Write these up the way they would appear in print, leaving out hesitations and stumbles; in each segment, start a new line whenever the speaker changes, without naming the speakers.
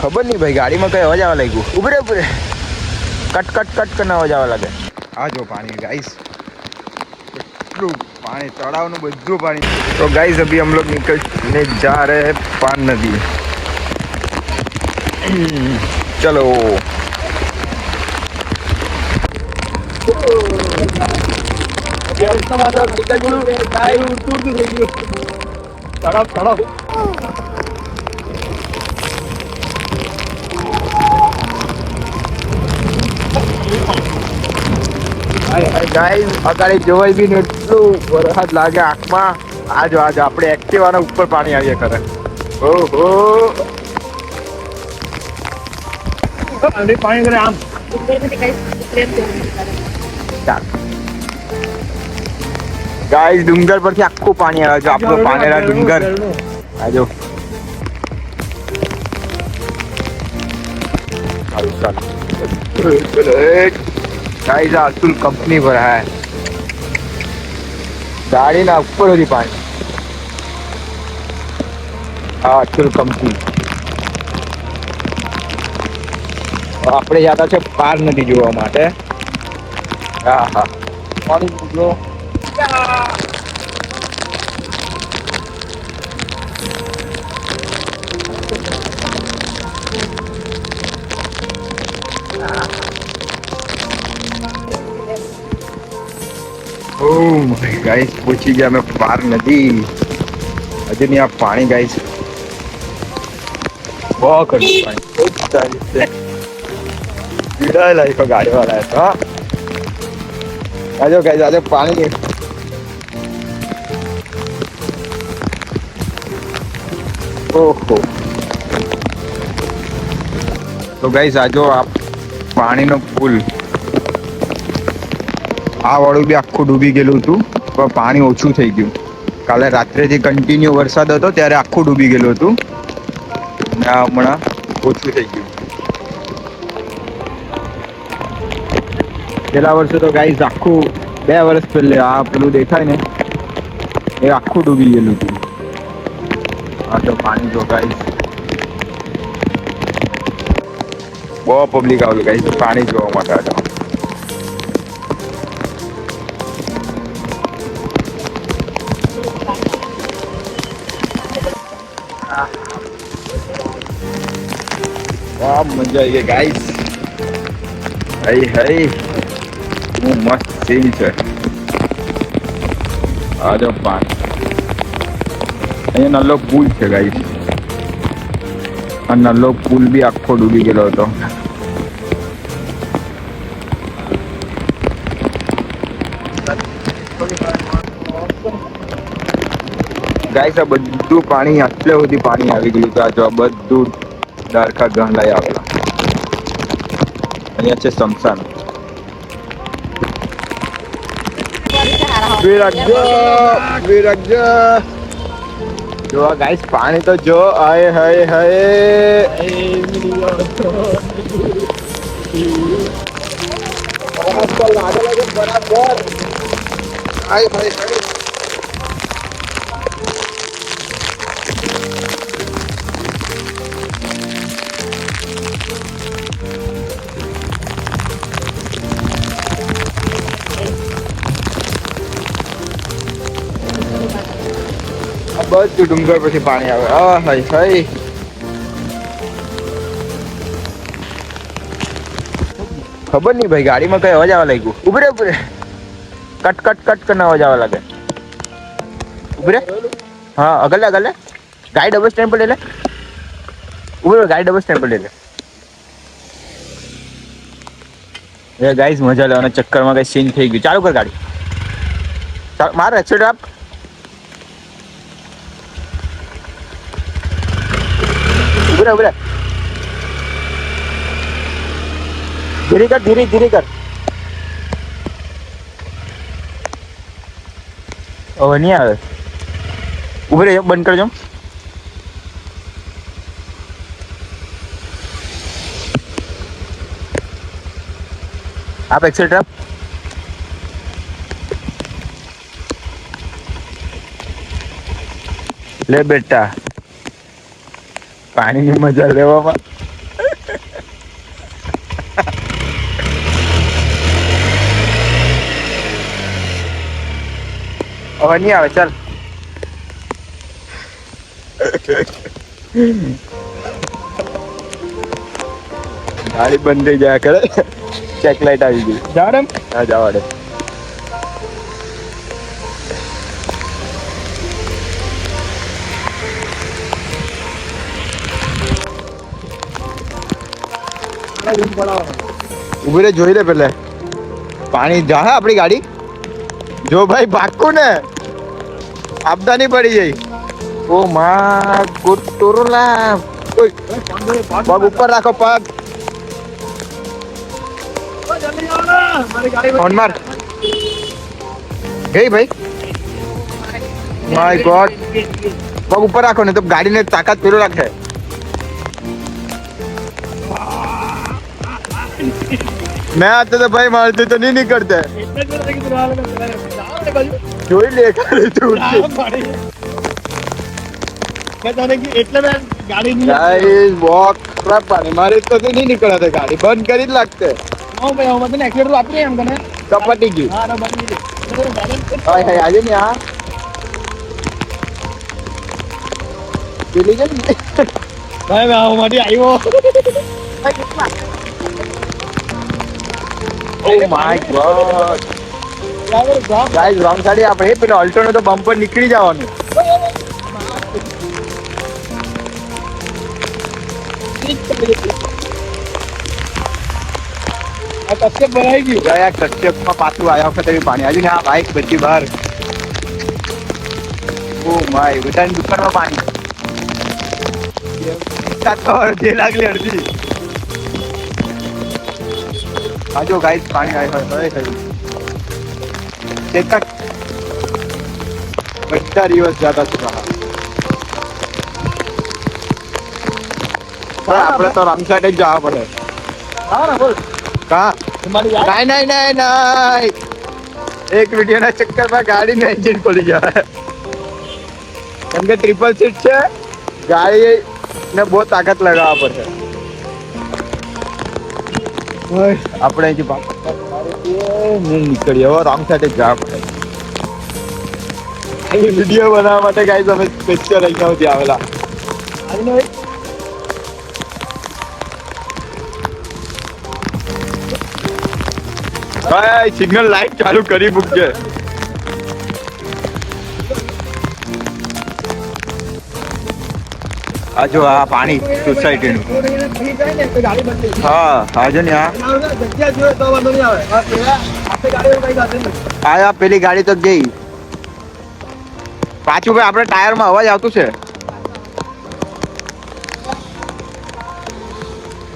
ખબર નહીં ભાઈ, ગાડીમાં કઈ અવાજ આવવા લાગ્યું. ઉભરે ઉભરે, કટ કટ કટ કરીને અવાજ આવવા લાગે. આ જો પાણી ગાઈસ, કેટલું પાણી, તળાવનું બધું પાણી. તો गाइस अभी हम लोग निकलने जा रहे हैं पान नदी. चलो. ગાઈસ અગાડી જોવાય બી ને એટલું વરસાદ લાગે આંખમાં. આજો આપણે એક્ટિવાના ઉપર પાણી આવ્યા કરે. ઓહો પાણી કરે આમ. ગાઈસ ડુંગર પરથી આખું પાણી આવે છે. આપણો પાનેરા ડુંગર આજો. गाइस अतुल कंपनी पर है. गाड़ी ना ऊपर होती पानी. हाँ अतुल कंपनी. આપણે જતા છે પાર નદી જોવા માટે. હા હા પાણી જો. Oh my guys, पहुंची गया मैं पार नदी. अजय नहीं आप पानी गाइस बहुत कर पानी विड़ा लाइफ गाड़ी वाला है. तो आजो गाइस आजो पानी. ओहो तो गाइस आजो आप पानी नो पुल. આ વાળું બી આખું ડૂબી ગયેલું હતું, પણ પાણી ઓછું થઈ ગયું. કાલે રાત્રેથી કન્ટિન્યુ વરસાદ હતો ત્યારે આખું ડૂબી ગયેલું હતું ને હમણાં ઓછું થઈ ગયું. પેલા વર્ષે તો ગાઈસ આખું 2 વર્ષ પહેલે આ પેલું દેખાય ને એ આખું ડૂબી ગયેલું હતું. આ તો પાણી જો ગાઈસ બહુ પબ્લિક આવેલું ગાઈસ પાણી જોવા માટે. આ મજા આવી ગઈ ગાઈસ. હઈ હઈ હું મસ્ત સીન છે. આજો પાણી. અહીંયા નલ્લો પુલ છે ગાઈસ. આ નલ્લો પુલ બી આખો ડૂબી ગયેલો હતો. ગાઈસ આ બધું પાણી આટલે સુધી પાણી આવી ગયું હતું. આ જો બધું ડારખા ગહલાઈ આવેલા. અહીંયા છે શમશાન. જો ગાઈસ પાણી તો જો. હાય હાય હાય બરાબર. હાય હાય હાય બધું ડુંગર પછી પાણી આવે. હા હાય હાય ખબર નહીં ભાઈ, ગાડીમાં કઈ અવાજ આવવા લાગ્યું. ઉભરે ઉભરે, કટ કટ કટ કરીને અવાજ આવવા લાગે. ઉભરે. હા અગલે અગલે ગાડી ડબલ સ્ટેન્ડ પર લે. ઉભરે ગાડી ડબલ સ્ટેન્ડ પર લે. એ ગાઈસ મજા લેવાના ચક્કરમાં કઈ સીન થઈ ગયું. ચાલુ કર ગાડી. માર એક્સિડન્ટ આપ. ઉભરે ઉભરે, ધીરે કર ધીરે ધીરે કર. હવે નહીં આવે. ઉભરે બંધ કરજો. आप एक्सेट्रा ले बेटा पानी की मजा लेवा હવે નહીં આવે ચાલ. ગાડી બંધ થઈ જાય કરે. ચેક લાઈટ આવી ગઈ.
જાડે
હા જવા દે. ઉભી રે જોઈ લે પેલે પાણી જા આપણી ગાડી. જો ભાઈ ભાગવું ને આપદા નહીં પડી જાય. ઓ માં કુટુરલા. પગ ઉપર રાખો પગ. ફોન માર. ગઈ ભાઈ. My God. પગ ઉપર રાખો ને તો ગાડીને તાકાત પેલો રાખે. मैं आते तो भाई मारते तो नहीं निकलते. જોઈ લે ખાલી તું. ગાઈસ વોક ખરાબ પાણી મારે તો નહીં નીકળાતે. ગાડી બંધ કરી જ લાગતે. કપટી ગયું. હાય હાય આજે ને આ પેલી ગઈ. Oh my god. Guys wrong side આપણે પેલો અલ્ટોનો તો બમ્પર નીકળી જવાનું.
ભરાઈ ગયું.
ગયા કચ્છમાં પાછું આવ્યા વખતે પાણી આજે ને આ બાઈક બધી બહાર. ઓ માય બધાની દુકાનમાં પાણી. જે લાગલી અડધી. हाँ जो गाइस पानी आए हैं चेक कर. बच्चा रिवर्स ज्यादा चुका है. આપણે તો રામ સાઈડ જ જવા પડે. કા નહીં નહીં નહીં નહીં. એક વિડીયોના ચક્કરમાં ગાડીનું એન્જિન ખોલી જાય. કેમ કે ટ્રિપલ સીટ છે. ગાડીને બહુ તાકાત લગાવવા પડે. આપણે અહીંથી નીકળીએ હવે રોંગ સાઈડે જવા પડે. વિડીયો બનાવવા માટે ગાઈસ અમે સ્પેશિયલ અહીંયાથી આવેલા. ભાઈ સિગ્નલ લાઈટ ચાલુ કરી મૂકજે. આ જો આ પાણી સોસાયટીનું. હા આજે ને આ પેલી ગાડી તો ગઈ. પાછું ભાઈ આપણે ટાયરમાં અવાજ આવતું છે.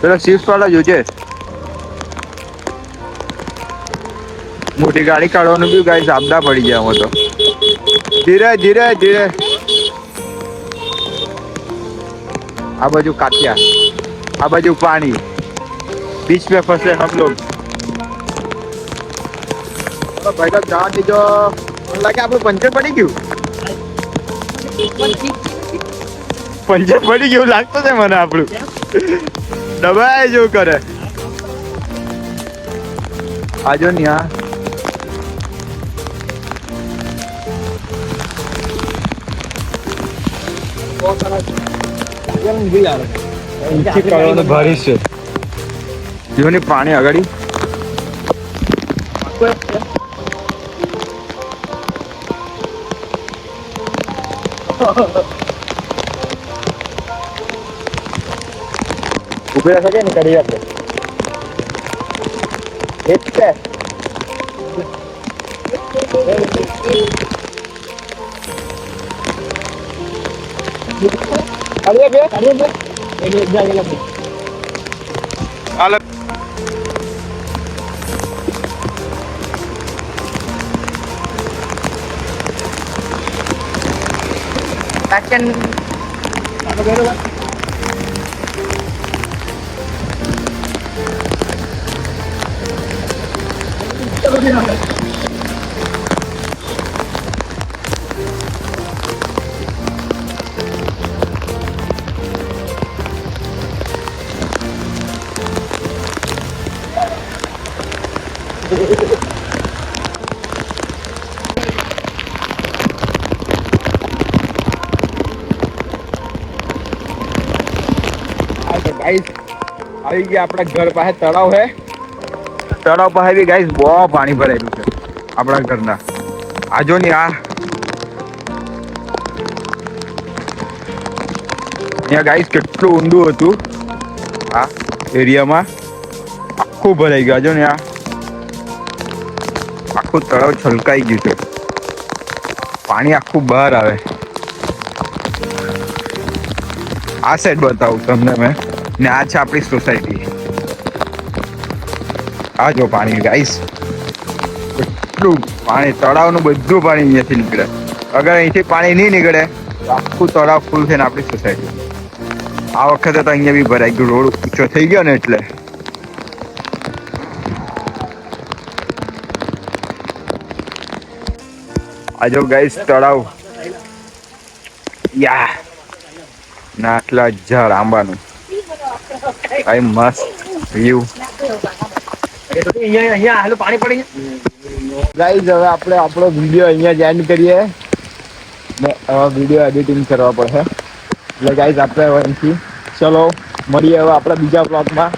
પેલો શિફ્ટ વાળો જોજે. મોટી ગાડી કાઢવાનું બી ગાઈસ આપદા પડી જાય. હું તો ધીરે ધીરે ધીરે. આ બાજુ કાટિયા, આ બાજુ પાણી. बीच में फंसे हम लोग. भाई साहब जहाँ દીજો. મને લાગે આપણું પંચર પડી ગયું. પંચર પડી ગયું લાગતું છે મને. આપણું દબાય જેવું કરે. આજો ને આ ભારી છે. જીવની પાણી આગળ ઉભી રહે શકે ને કરી આપે. એક છે ગાઈસ આવી ગયા આપણા ઘર પાસે તળાવ હે. તળાવ પાસે બી ગાઈસ બહુ પાણી ભરાયેલું છે આપણા ઘરના. આ જો ને આ અહીંયા ગાઈસ કેટલું ઊંડું હતું આ એરિયામાં. આખું ભરાઈ ગયું. જો ને આ આખું તળાવ છલકાઈ ગયું છે. પાણી આખું બહાર આવે. આ સાઈડ બતાવું તમને મેં ને આ છે આપણી સોસાયટી. આ જો પાણી ગાઈસ કેટલું પાણી, તળાવનું બધું પાણી અહીંયાથી નીકળે. અગર અહીંથી પાણી નહીં નીકળે તો આખું તળાવ ફૂલ થઈને આપણી સોસાયટી. આ વખતે તો અહીંયા બી ભરાઈ ગયું. રોડ ઊંચો થઈ ગયો ને એટલે. આ જો ગાઈસ તળાવ યા ના આટલા ઝાડ આંબાનું કઈ મસ્ત વ્યૂ. ગાઈસ હવે આપણે આપણો વિડીયો અહીંયા જ એન્ડ કરીએ ને હવે વિડીયો એડિટિંગ કરવા પડશે એટલે ગાઈસ આપણે હવે અહીંથી ચલો મળીએ હવે આપણા બીજા બ્લોગમાં.